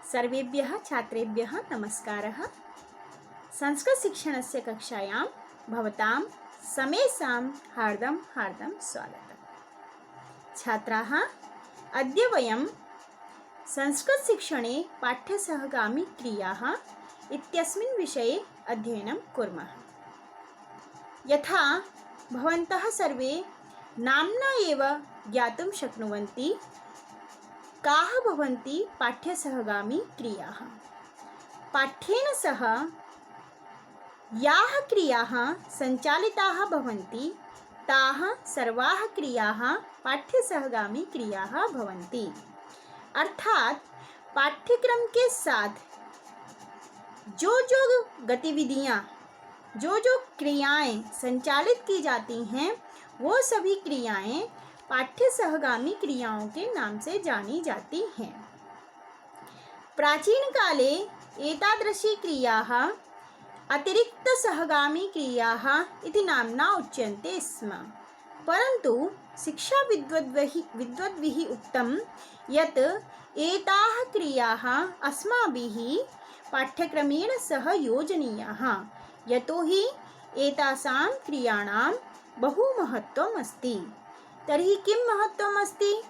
सर्वेभ्यः छात्रेभ्यः नमस्कारः। संस्कृतशिक्षणस्य कक्षायां भवतां समेषां हार्दं स्वागतम्। छात्राः, अद्य वयं संस्कृतशिक्षणे पाठ्यसहगामी क्रियाः इत्यस्मिन् विषये अध्ययनं कुर्मः। यथा भवन्तः सर्वे नाम्ना एव ज्ञातुं शक्नुवन्ति काः भवन्ति पाठ्यसहगामी क्रियाः। पाठ्येन सह याः क्रियाः सञ्चालिताः भवन्ति ताः सर्वाः क्रियाः पाठ्यसहगामी क्रियाः भवन्ति। अर्थात पाठ्यक्रम के साथ जो गतिविधियाँ जो क्रियाएं संचालित की जाती हैं वो सभी क्रियाएं पाठ्यसहगामी क्रियाओं के नाम से जानी जाती हैं। प्राचीन काले एतादृशी क्रियाः अतिरिक्तसहगामी क्रियाः इति नाम्ना उच्यन्ते स्म। परन्तु शिक्षाविद्वद्भिः उक्तं यत् एताः क्रियाः अस्माभिः पाठ्यक्रमेण सह योजनीयाः, यतोहि एतासां क्रियाणां बहु महत्त्वम् अस्ति। तर्हि किं महत्त्वम् अस्ति?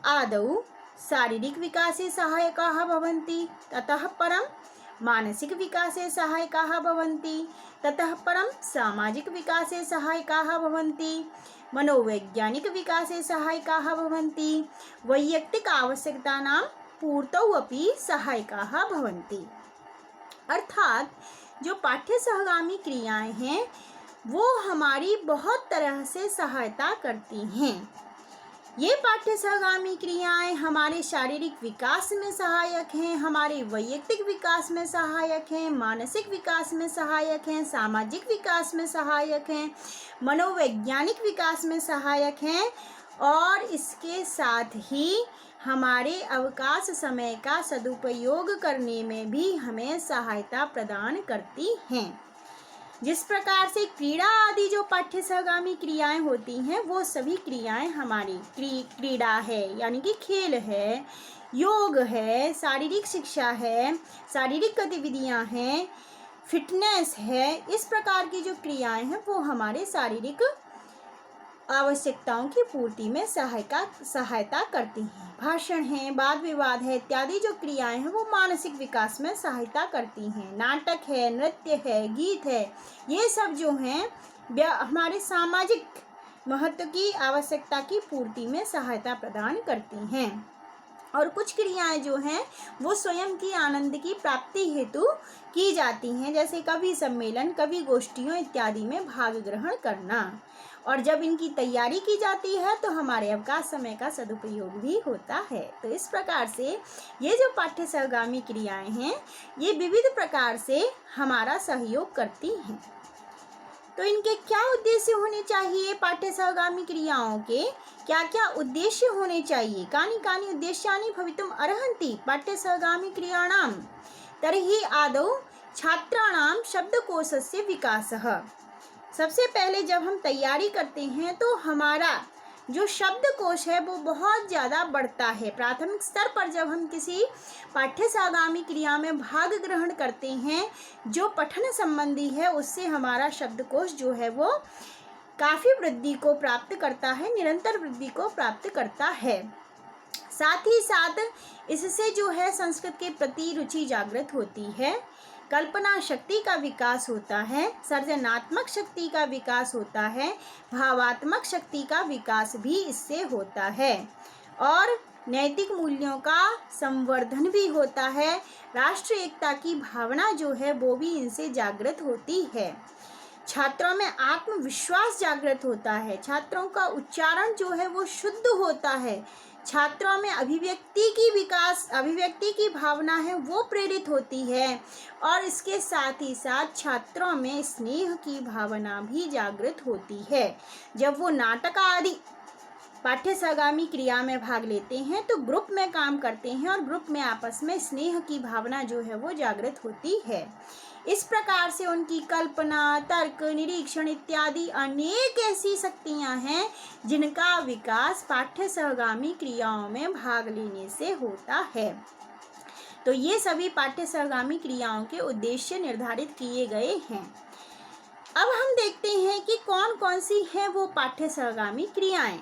आदौ शारीरिक विकासे सहायकाः भवन्ति, ततः परं मानसिक विकासे सहायकाः भवन्ति, ततः परं सामाजिक विकासे सहायकाः भवन्ति, मनोवैज्ञानिक विकासे सहायकाः भवन्ति, वैयक्तिक आवश्यकतानां पूर्तौ अपि सहायकाः भवन्ति। अर्थात जो पाठ्यसहगामी क्रियाएं हैं वो हमारी बहुत तरह से सहायता करती हैं। ये पाठ्यसहगामी क्रियाएं हमारे शारीरिक विकास में सहायक हैं, हमारे वैयक्तिक विकास में सहायक हैं, मानसिक विकास में सहायक हैं, सामाजिक विकास में सहायक हैं, मनोवैज्ञानिक विकास में सहायक हैं और इसके साथ ही हमारे अवकाश समय का सदुपयोग करने में भी हमें सहायता प्रदान करती हैं। जिस प्रकार से क्रीड़ा आदि जो पाठ्यसहगामी क्रियाएं होती हैं वो सभी क्रियाएं हमारी क्रीड़ा है यानी कि खेल है, योग है, शारीरिक शिक्षा है, शारीरिक गतिविधियां हैं, फिटनेस है, इस प्रकार की जो क्रियाएं हैं वो हमारे शारीरिक आवश्यकताओं की पूर्ति में सहायता करती हैं। भाषण है, वाद विवाद है इत्यादि जो क्रियाएं हैं वो मानसिक विकास में सहायता करती हैं। नाटक है, नृत्य है, गीत है, ये सब जो हैं हमारे सामाजिक महत्व की आवश्यकता की पूर्ति में सहायता प्रदान करती हैं। और कुछ क्रियाएं जो हैं वो स्वयं की आनंद की प्राप्ति हेतु की जाती हैं, जैसे कवि सम्मेलन, कवि गोष्ठियों इत्यादि में भाग ग्रहण करना। और जब इनकी तैयारी की जाती है तो हमारे अवकाश समय का सदुपयोग भी होता है। तो इस प्रकार से ये जो पाठ्यसहगामी क्रियाएं हैं ये विविध प्रकार से हमारा सहयोग करती हैं। तो इनके क्या उद्देश्य होने चाहिए? पाठ्यसहगामी क्रियाओं के क्या क्या उद्देश्य होने चाहिए? कानि कानि उद्देश्यानि भवितुम् अर्हन्ति पाठ्यसहगामी क्रियाणां। तर्हि आदौ छात्राणां शब्दकोशस्य विकासः। सबसे पहले जब हम तैयारी करते हैं तो हमारा जो शब्दकोश है वो बहुत ज़्यादा बढ़ता है। प्राथमिक स्तर पर जब हम किसी पाठ्यसहगामी क्रिया में भाग ग्रहण करते हैं जो पठन संबंधी है उससे हमारा शब्दकोश जो है वो काफ़ी वृद्धि को प्राप्त करता है, निरंतर वृद्धि को प्राप्त करता है। साथ ही साथ इससे जो है संस्कृत के प्रति रुचि जागृत होती है, कल्पना शक्ति का विकास होता है, सृजनात्मक शक्ति का विकास होता है, भावात्मक शक्ति का विकास भी इससे होता है और नैतिक मूल्यों का संवर्धन भी होता है। राष्ट्र एकता की भावना जो है वो भी इनसे जागृत होती है। छात्रों में आत्मविश्वास जागृत होता है, छात्रों का उच्चारण जो है वो शुद्ध होता है, छात्रों में अभिव्यक्ति की भावना है वो प्रेरित होती है और इसके साथ ही साथ छात्रों में स्नेह की भावना भी जागृत होती है। जब वो नाटक आदि पाठ्य सहगामी क्रिया में भाग लेते हैं तो ग्रुप में काम करते हैं और ग्रुप में आपस में स्नेह की भावना जो है वो जागृत होती है। इस प्रकार से उनकी कल्पना, तर्क, निरीक्षण इत्यादि अनेक ऐसी शक्तियां हैं जिनका विकास पाठ्य सहगामी क्रियाओं में भाग लेने से होता है। तो ये सभी पाठ्य सहगामी क्रियाओं के उद्देश्य निर्धारित किए गए हैं। अब हम देखते हैं कि कौन कौन सी हैं वो पाठ्य सहगामी क्रियाएं।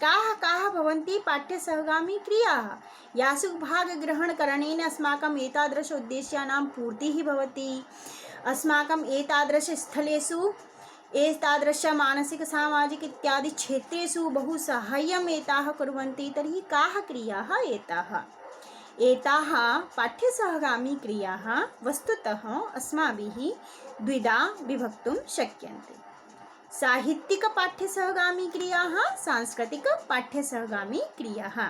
काः काः भवन्ति पाठ्य सहगामी क्रियाः। यासु भागग्रहणकरणेन अस्माकम् एतादृश उद्देश्यानां पूर्तिः भवति। अस्माकम् एतादृश स्थलेषु एतादृश मानसिक सामाजिक इत्यादि क्षेत्रेषु बहु साहाय्यम् एताः कुर्वन्ति। तर्हि काः क्रियाः एताः? एताः पाठ्यसहगामी क्रियाः वस्तुतः अस्माभिः द्विधा विभक्तुं शक्यन्ते। साहित्यिक पाठ्यसहगामी क्रियाः, सांस्कृतिक पाठ्यसहगामी क्रियाः।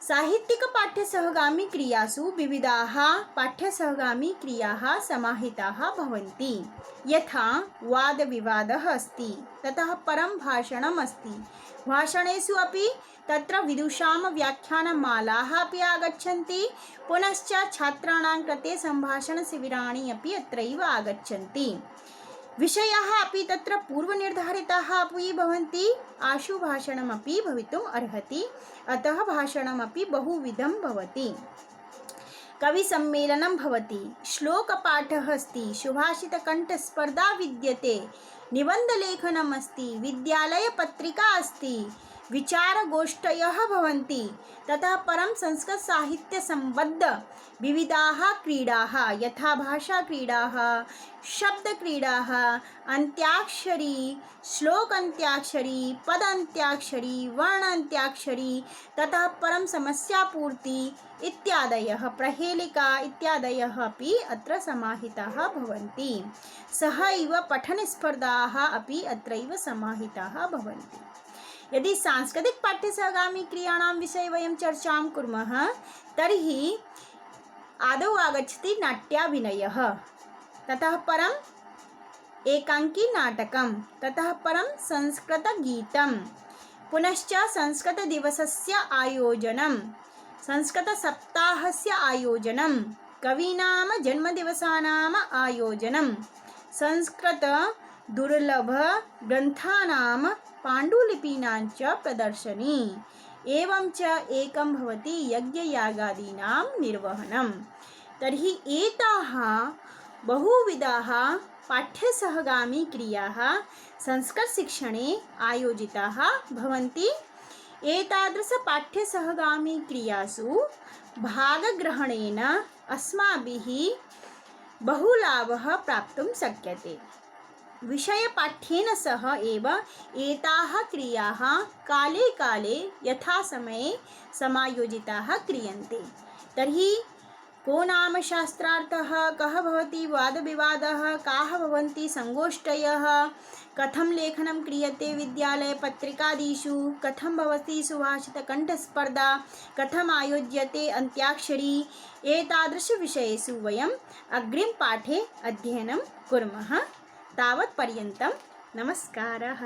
साहित्यिक पाठ्यसहगामी क्रियासु विविधाः पाठ्यसहगामी क्रियाः समाहिताः भवन्ति। यथा वादविवादः अस्ति, ततः परं भाषणम् अस्ति। भाषणेषु अपि तत्र विदुषां व्याख्यानमालाः अपि आगच्छन्ति। पुनश्च छात्राणां कृते सम्भाषणशिबिराणि अपि अत्रैव आगच्छन्ति। विषयाः अपि तत्र पूर्वनिर्धारिताः अपि भवन्ति। आशु भाषणमपि भवितुम् अर्हति, अतः भाषणमपि बहुविधं भवति। कविसम्मेलनं भवति, श्लोकपाठः अस्ति, सुभाषितकण्ठस्पर्धा विद्यते, निबन्धलेखनम् अस्ति, विद्यालयपत्रिका अस्ति, विचारगोष्ठयः भवन्ति। ततः परं संस्कृतसाहित्यसम्बद्ध विविधाः क्रीडाः यथा भाषाक्रीडाः, शब्दक्रीडाः, अन्त्याक्षरी, श्लोकान्त्याक्षरी, पदान्त्याक्षरी, वर्णान्त्याक्षरी, ततः परं समस्यापूर्ति इत्यादयः, प्रहेलिका इत्यादयः अपि अत्र समाहिताः भवन्ति। सहैव पठनस्पर्धाः अपि अत्रैव समाहिताः भवन्ति। यदि सांस्कृतिक पाठ्यसहगामी क्रियाणां विषये वयं चर्चां कुर्मः तर्हि आदौ आगच्छति नाट्याभिनयः, ततः परम् एकाङ्की नाटकं, ततः परं संस्कृतगीतं, पुनश्च संस्कृतदिवसस्य आयोजनं, संस्कृतसप्ताहस्य आयोजनं, कवीनां जन्मदिवसानाम् आयोजनं, संस्कृतदुर्लभग्रन्थानां पाण्डुलिपीनां च प्रदर्शनी, एवं च एकं भवति यज्ञयागादीनां निर्वहणं। तर्हि एताः बहुविधाः पाठ्यसहगामी क्रियाः संस्कृतशिक्षणे आयोजिताः भवन्ति। एतादृशपाठ्यसहगामी क्रियासु भागग्रहणेन अस्माभिः बहुलाभः प्राप्तुं शक्यते। विषयपाठ्येन सह एव एताः क्रियाः काले काले यथासमये समायोजिताः क्रियन्ते। तर्हि को नाम शास्त्रार्थः, कः भवति वादविवादः, काः भवन्ति संगोष्ठयः, कथं लेखनं क्रियते विद्यालयपत्रिकादिषु, कथं भवति सुभाषितकण्ठस्पर्धा, कथम् आयोज्यते अन्त्याक्षरी, एतादृशविषयेषु वयम् अग्रिमपाठे अध्ययनं कुर्मः। तावत्पर्यन्तं नमस्कारः।